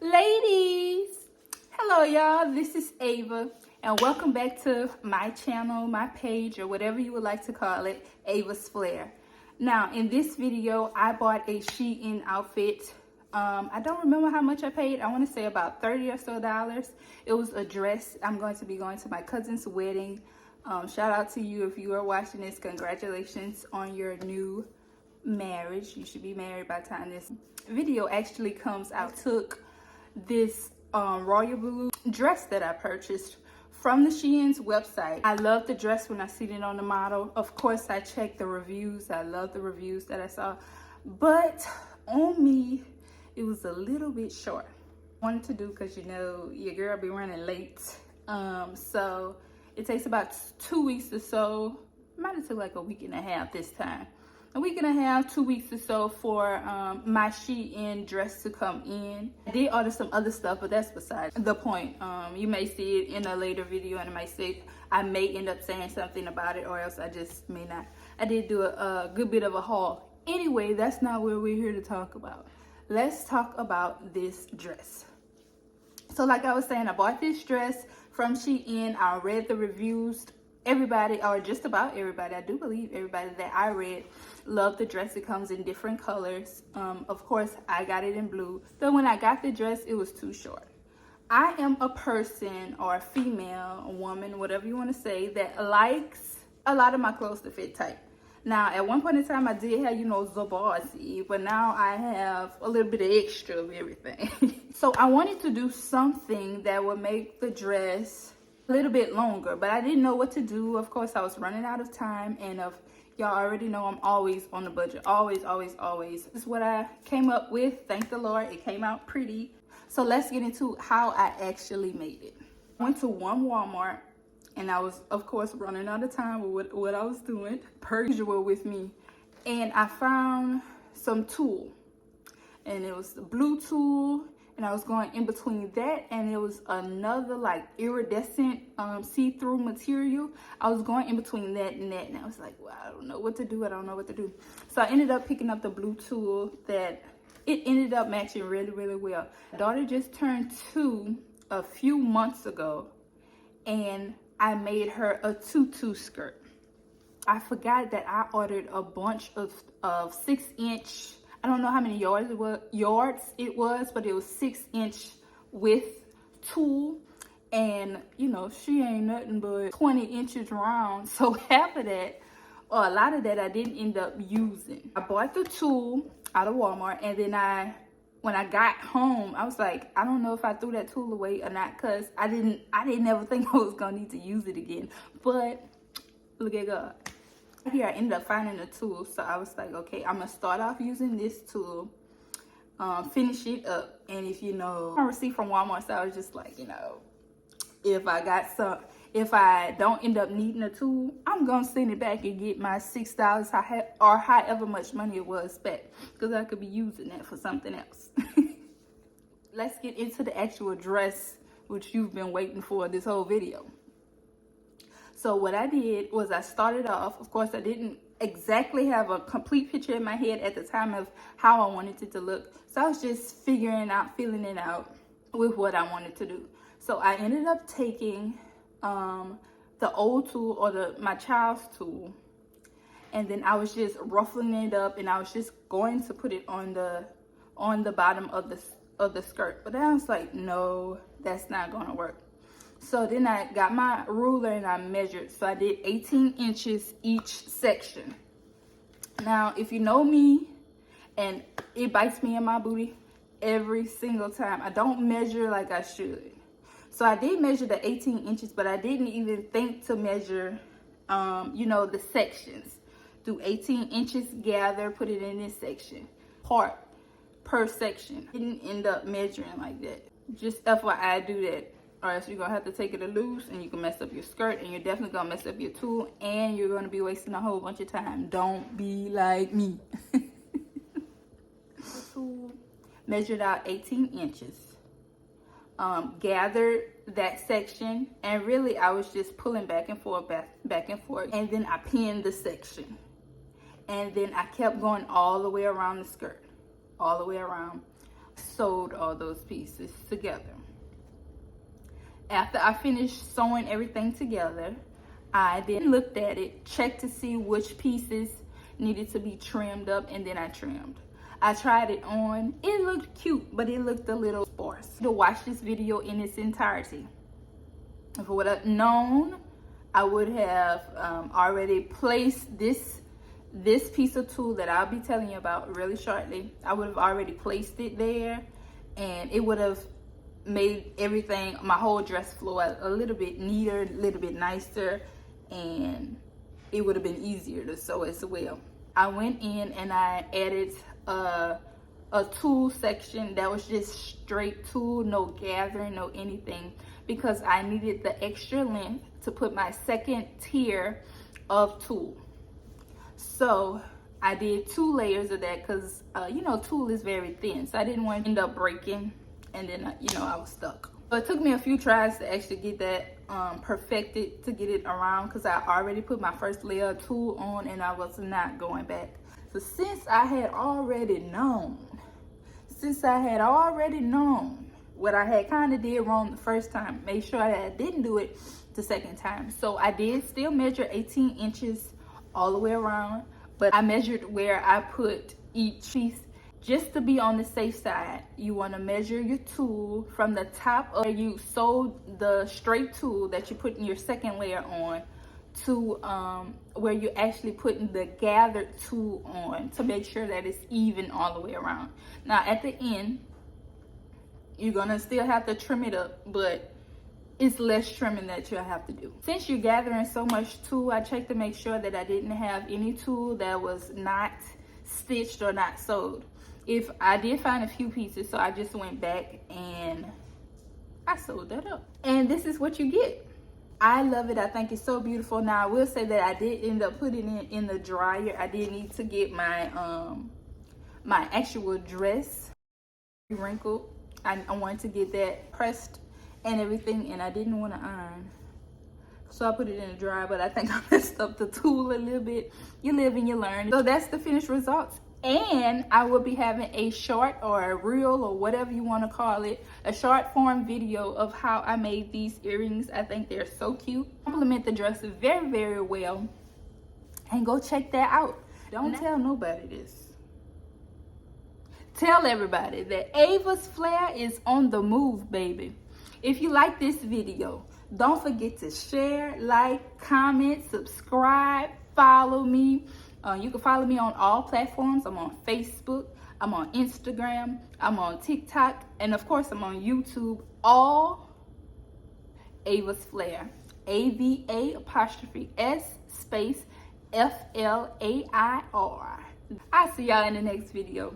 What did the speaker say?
Ladies, hello y'all, this is Ava and welcome back to my channel, my page, or whatever you would like to call it, Ava's Flair. Now in this video I bought a Shein outfit. I don't remember how much I paid. I want to say about $30 or so. It was a dress. I'm going to be going to my cousin's wedding. Shout out to you if you are watching this. Congratulations on your new marriage. You should be married by the time this video actually comes out. I took this royal blue dress that I purchased from the Shein's website. I love the dress when I see it on the model. Of course, I checked the reviews. I love the reviews that I saw, but on me it was a little bit short. I wanted to do because you know your girl be running late, so it takes about 2 weeks or so. Might have took like a week and a half this time. A week and a half, 2 weeks or so for my Shein dress to come in. I did order some other stuff, but that's beside the point. You may see it in a later video and I may end up saying something about it, or else I just may not. I did do a good bit of a haul. Anyway, that's not what we're here to talk about. Let's talk about this dress. So like I was saying, I bought this dress from Shein. I read the reviews. Everybody, or just about everybody, I do believe everybody that I read loved the dress. It comes in different colors. Of course, I got it in blue. So when I got the dress, it was too short. I am a person, or a female, a woman, whatever you want to say, that likes a lot of my clothes to fit tight. Now, at one point in time, I did have, the bossy, but now I have a little bit of extra of everything. So I wanted to do something that would make the dress a little bit longer, but I didn't know what to do. Of course, I was running out of time, and y'all already know I'm always on the budget. Always. This is what I came up with. Thank the Lord, it came out pretty. So let's get into how I actually made it. I went to one Walmart, and I was, of course, running out of time with what I was doing, per usual with me. And I found some tulle, and it was the blue tulle. And I was going in between that, and it was another like iridescent see-through material. I was going in between that and that, and I was like, well, I don't know what to do. So I ended up picking up the blue tulle that it ended up matching really well. My daughter just turned 2 a few months ago, and I made her a tutu skirt. I forgot that I ordered a bunch of 6-inch. I don't know how many yards it was, but it was 6-inch width tulle, and she ain't nothing but 20 inches round. So half of that, or a lot of that, I didn't end up using. I bought the tulle out of Walmart, and then when I got home, I was like, I don't know if I threw that tulle away or not, cause I didn't ever think I was gonna need to use it again. But look at God. Here I ended up finding a tulle, so I was like, okay, I'm gonna start off using this tulle, finish it up. And if I received from Walmart, so I was just like, if I don't end up needing a tulle, I'm gonna send it back and get my $6 or however much money it was back, because I could be using that for something else. Let's get into the actual dress, which you've been waiting for this whole video. So what I did was I started off, of course, I didn't exactly have a complete picture in my head at the time of how I wanted it to look. So I was just feeling it out with what I wanted to do. So I ended up taking the old tulle, or my child's tulle, and then I was just ruffling it up, and I was just going to put it on the bottom of the skirt. But then I was like, no, that's not gonna work. So then I got my ruler and I measured. So I did 18 inches each section. Now, if you know me, and it bites me in my booty every single time, I don't measure like I should. So I did measure the 18 inches, but I didn't even think to measure, the sections. Do 18 inches, gather, put it in this section, part per section. Didn't end up measuring like that. Just FYI, do that. Or else you're gonna have to take it loose, and you can mess up your skirt, and you're definitely gonna mess up your tulle, and you're gonna be wasting a whole bunch of time. Don't be like me. Measured out 18 inches. Gathered that section, and really I was just pulling back and forth, and then I pinned the section, and then I kept going all the way around the skirt, all the way around. sewed all those pieces together. After I finished sewing everything together, I then looked at it, checked to see which pieces needed to be trimmed up, and then I trimmed. I tried it on. It looked cute, but it looked a little sparse. To watch this video in its entirety. If I would have known, I would have already placed this piece of tulle that I'll be telling you about really shortly. I would have already placed it there, and it would have made everything, my whole dress flow a little bit neater, a little bit nicer, and it would have been easier to sew as well. I went in and I added a tulle section that was just straight tulle, no gathering, no anything, because I needed the extra length to put my second tier of tulle. So I did 2 layers of that because you know, tulle is very thin, so I didn't want to end up breaking and then you know, I was stuck. So it took me a few tries to actually get that perfected, to get it around, because I already put my first layer of tulle on and I was not going back. So since I had already known what I had kind of did wrong the first time, make sure that I didn't do it the second time. So I did still measure 18 inches all the way around, but I measured where I put each piece just to be on the safe side. You want to measure your tulle from the top of where you sewed the straight tulle that you put in your second layer on to where you're actually putting the gathered tulle on, to make sure that it's even all the way around. Now at the end, you're gonna still have to trim it up, but it's less trimming that you'll have to do. Since you're gathering so much tulle, I checked to make sure that I didn't have any tulle that was not stitched or not sewed. If I did find a few pieces, so I just went back and I sewed that up. And this is what you get. I love it. I think it's so beautiful. Now I will say that I did end up putting it in the dryer. I did need to get my my actual dress wrinkled. I wanted to get that pressed and everything, and I didn't want to iron, so I put it in the dryer. But I think I messed up the tulle a little bit. You live and you learn. So that's the finished results. And I will be having a short or a reel or whatever you want to call it, a short form video of how I made these earrings. I think they're so cute. Complement the dress very, very well. And go check that out. Don't tell nobody this. Tell everybody that Ava's Flair is on the move, baby. If you like this video, don't forget to share, like, comment, subscribe, follow me. You can follow me on all platforms. I'm on Facebook, I'm on Instagram, I'm on TikTok, and of course I'm on YouTube. All Ava's Flair. AVA''S space FLAIR. I'll see y'all in the next video.